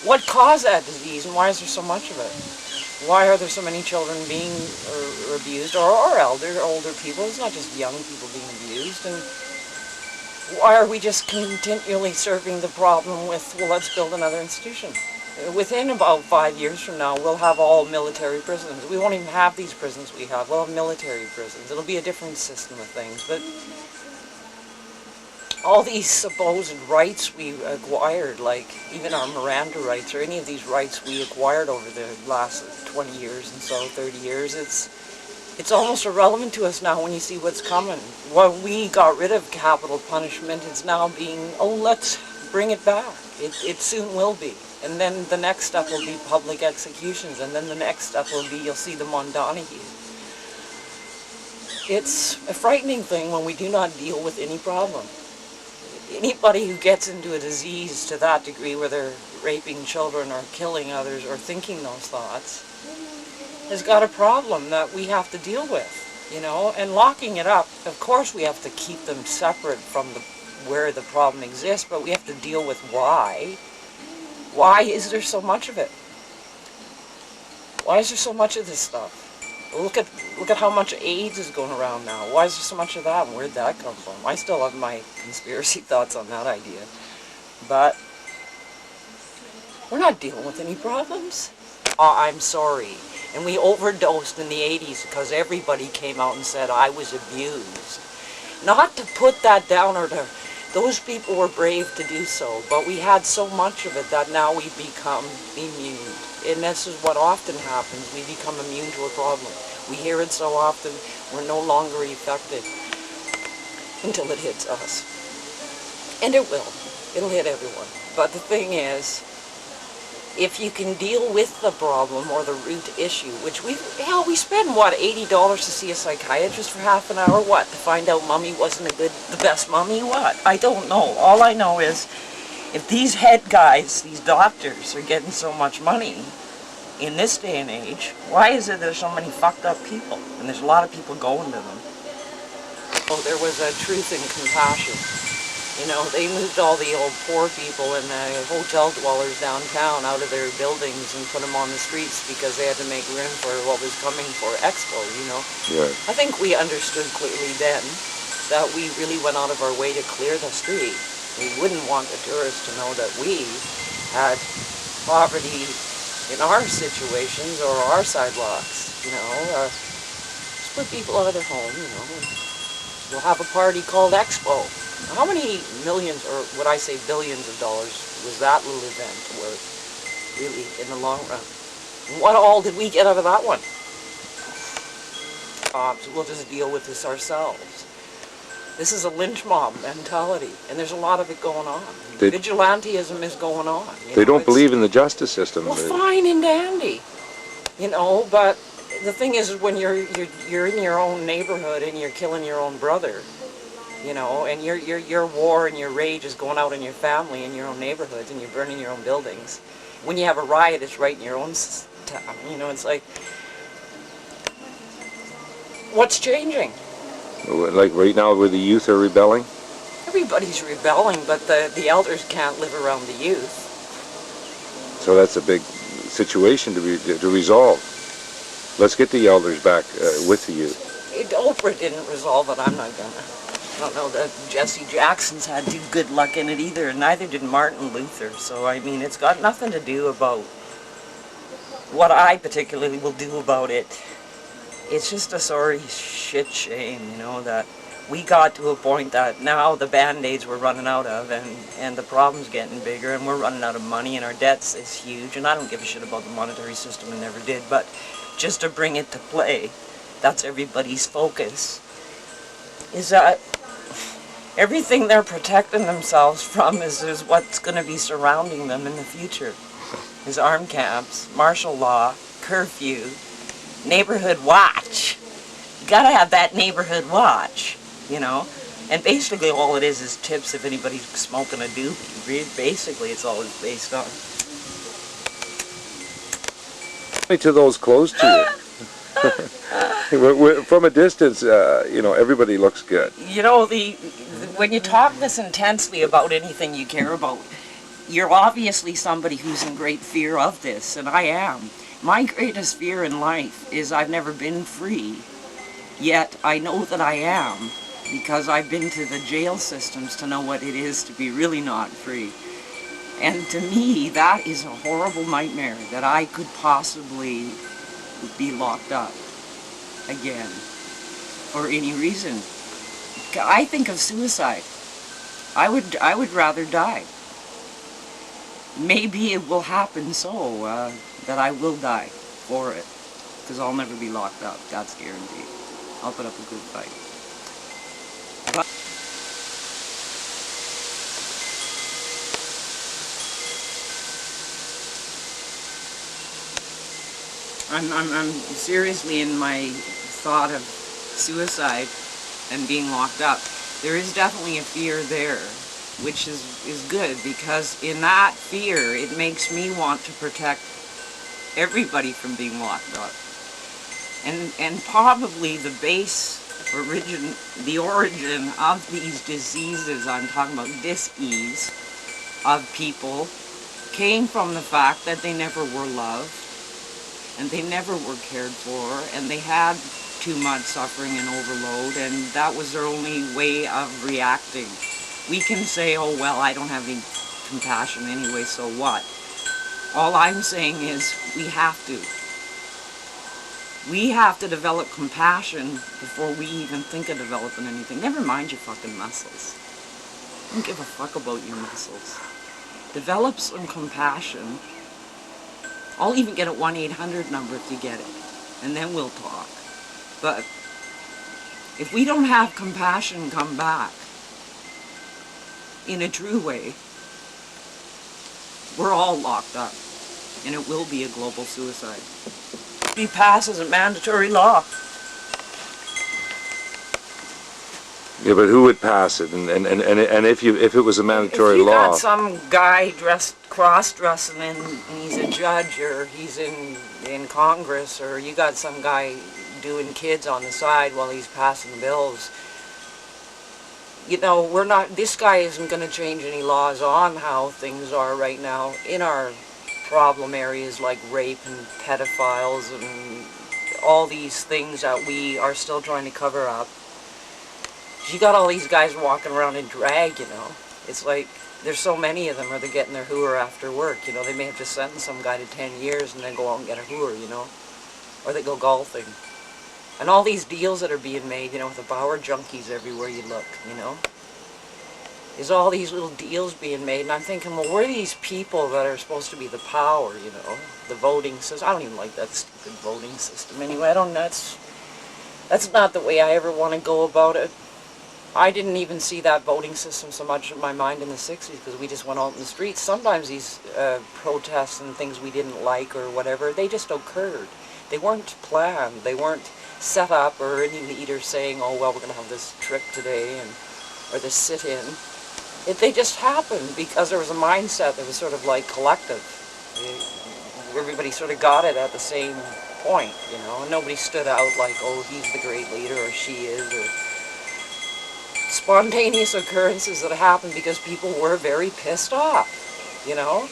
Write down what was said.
what caused that disease and why is there so much of it? Why are there so many children being abused, or older people? It's not just young people being abused. And why are we just continually serving the problem with, well, let's build another institution? Within about 5 years from now, we'll have all military prisons. We won't even have these prisons we have. We'll have military prisons. It'll be a different system of things. But all these supposed rights we acquired, like even our Miranda rights or any of these rights we acquired over the last 20 years and so, 30 years, it's almost irrelevant to us now when you see what's coming. When we got rid of capital punishment, it's now being, oh, let's bring it back. It soon will be. And then the next step will be public executions, and then the next step will be, you'll see them on Donahue. It's a frightening thing when we do not deal with any problem. Anybody who gets into a disease to that degree where they're raping children or killing others or thinking those thoughts has got a problem that we have to deal with, you know, and locking it up. Of course we have to keep them separate from where the problem exists, but we have to deal with why. Why is there so much of it? Why is there so much of this stuff? Look at how much AIDS is going around now. Why is there so much of that, and where'd that come from? I still have my conspiracy thoughts on that idea. But we're not dealing with any problems. I'm sorry. And we overdosed in the 80s because everybody came out and said I was abused. Not to put that down or to... Those people were brave to do so, but we had so much of it that now we become immune. And this is what often happens. We become immune to a problem. We hear it so often, we're no longer affected until it hits us. And it will. It'll hit everyone. But the thing is, if you can deal with the problem or the root issue, which we spend, what, $80 to see a psychiatrist for half an hour, what, to find out Mummy wasn't the best Mummy, what? I don't know. All I know is, if these head guys, these doctors, are getting so much money in this day and age, why is it there's so many fucked up people? And there's a lot of people going to them. Oh, there was a truth and compassion. You know, they moved all the old poor people and the hotel dwellers downtown out of their buildings and put them on the streets because they had to make room for what was coming for Expo, you know. Yeah. I think we understood clearly then that we really went out of our way to clear the street. We wouldn't want the tourists to know that we had poverty in our situations or our sidewalks, you know. Just put people out of their home, you know. We'll have a party called Expo. How many millions, or would I say billions of dollars, was that little event worth, really, in the long run? And what all did we get out of that one? We'll just deal with this ourselves. This is a lynch mob mentality, and there's a lot of it going on. Vigilantism is going on. They don't believe in the justice system. Well, fine and dandy, you know, but the thing is when you're in your own neighborhood and you're killing your own brother, you know, and your war and your rage is going out in your family in your own neighborhoods and you're burning your own buildings. When you have a riot, it's right in your own town. You know, it's like, what's changing? Like right now where the youth are rebelling? Everybody's rebelling, but the elders can't live around the youth. So that's a big situation to resolve. Let's get the elders back with the youth. Oprah didn't resolve it. I'm not gonna. I don't know that Jesse Jackson's had too good luck in it either, and neither did Martin Luther. So, I mean, it's got nothing to do about what I particularly will do about it. It's just a sorry shit shame, you know, that we got to a point that now the Band-Aids we're running out of, and the problem's getting bigger, and we're running out of money, and our debts is huge, and I don't give a shit about the monetary system and never did, but just to bring it to play, that's everybody's focus, is that everything they're protecting themselves from is what's going to be surrounding them in the future. Is armed camps, martial law, curfew, neighborhood watch. You gotta have that neighborhood watch, you know? And basically all it is tips if anybody's smoking a doobie. Basically it's all it's based on. To those close to you. From a distance, you know, everybody looks good. You know, when you talk this intensely about anything you care about, you're obviously somebody who's in great fear of this, and I am. My greatest fear in life is I've never been free, yet I know that I am, because I've been to the jail systems to know what it is to be really not free. And to me, that is a horrible nightmare, that I could possibly be locked up again for any reason. I think of suicide. I would rather die. Maybe it will happen so that I will die for it, because I'll never be locked up. That's guaranteed. I'll put up a good fight. But I'm seriously in my thought of suicide and being locked up. There is definitely a fear there, which is good, because in that fear it makes me want to protect everybody from being locked up. And probably the origin of these diseases I'm talking about, dis-ease of people, came from the fact that they never were loved, and they never were cared for, and they had too much suffering and overload, and that was their only way of reacting. We can say, oh well, I don't have any compassion anyway, so what? All I'm saying is we have to. We have to develop compassion before we even think of developing anything. Never mind your fucking muscles. I don't give a fuck about your muscles. Develop some compassion. I'll even get a 1-800 number if you get it, and then we'll talk. But if we don't have compassion come back in a true way, we're all locked up, and it will be a global suicide. Be passed as a mandatory law. Yeah, but who would pass it? And if it was a mandatory if you law, got some guy cross-dressing and he's a judge, or he's in Congress, or you got some guy doing kids on the side while he's passing bills, you know, this guy isn't going to change any laws on how things are right now in our problem areas like rape and pedophiles and all these things that we are still trying to cover up. You got all these guys walking around in drag, you know. It's like, there's so many of them, or they're getting their hooer after work, you know. They may have just sentenced some guy to 10 years and then go out and get a hooer, you know. Or they go golfing. And all these deals that are being made, you know, with the Bauer junkies everywhere you look, you know. There's all these little deals being made, and I'm thinking, well, where are these people that are supposed to be the power, you know? The voting system. I don't even like that stupid voting system anyway. That's not the way I ever want to go about it. I didn't even see that voting system so much in my mind in the 60s, because we just went out in the streets. Sometimes these protests and things we didn't like or whatever, they just occurred. They weren't planned. They weren't set up, or any leader saying, oh, well, we're going to have this trip today, or this sit-in. They just happened because there was a mindset that was sort of like collective. Everybody sort of got it at the same point, you know, and nobody stood out like, oh, he's the great leader, or she is, or spontaneous occurrences that happened because people were very pissed off, you know?